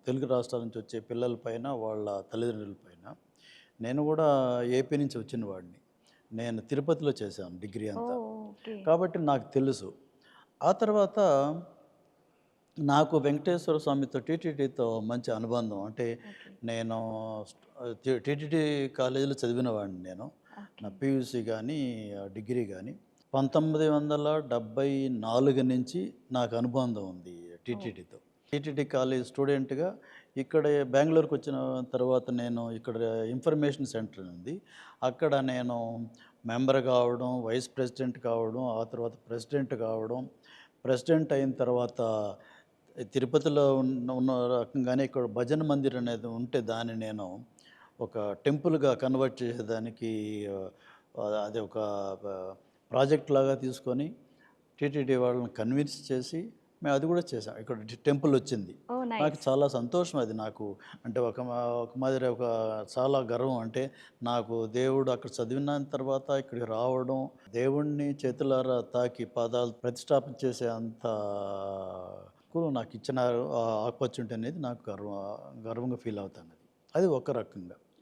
తెలుగు రాష్ట్రాల నుంచి వచ్చే పిల్లల పైన, వాళ్ళ తల్లిదండ్రుల పైన. నేను కూడా ఏపీ నుంచి వచ్చిన వాడిని. నేను తిరుపతిలో చేశాను డిగ్రీ అంతా. ఓహ్! ఓకే. కాబట్టి నాకు తెలుసు. ఆ తర్వాత నాకు వెంకటేశ్వర స్వామితో టీటీడీతో మంచి అనుబంధం. అంటే ఓకే. నేను టీటీడీ కాలేజీలో చదివిన వాడిని నేను. నా ఓకే. పీయూసీ గానీ, డిగ్రీ గానీ. 1974 నుంచి నాకు అనుబంధం ఉంది ఓహ్! టీటీడీతో. టీటీడీ కాలేజ్ స్టూడెంట్‌గా ఇక్కడే బెంగుళూరుకొచ్చిన తర్వాత నేను ఇక్కడ ఇన్ఫర్మేషన్ సెంటర్ ఉంది. అక్కడ నేను మెంబర్ కావడం, వైస్ ప్రెసిడెంట్ కావడం, ఆ తర్వాత ప్రెసిడెంట్ కావడం. ప్రెసిడెంట్ అయిన తర్వాత తిరుపతిలో ఉన్న రకంగానే ఇక్కడ భజన మందిర్ అనేది ఉంటే దాన్ని నేను ఒక టెంపుల్‌గా కన్వర్ట్ చేసేదానికి అది ఒక ప ప్రాజెక్ట్ లాగా తీసుకొని టీటీడీ వాళ్ళని కన్విన్స్ చేసి మేము అది కూడా చేసాం. ఇక్కడ టెంపుల్ వచ్చింది. ఓహ్! నాకు నైస్. చాలా సంతోషం అది నాకు. అంటే ఒక మాదిరి చాలా గర్వం. అంటే నాకు దేవుడు అక్కడ చదివిన తర్వాత ఇక్కడికి రావడం, దేవుడిని చేతులారా తాకి పాదాలు ప్రతిష్టాపన చేసే అంత నాకు ఇచ్చిన ఆపర్చునిటీ అనేది నాకు గర్వంగా ఫీల్ అవుతాను. అది ఒక రకంగా.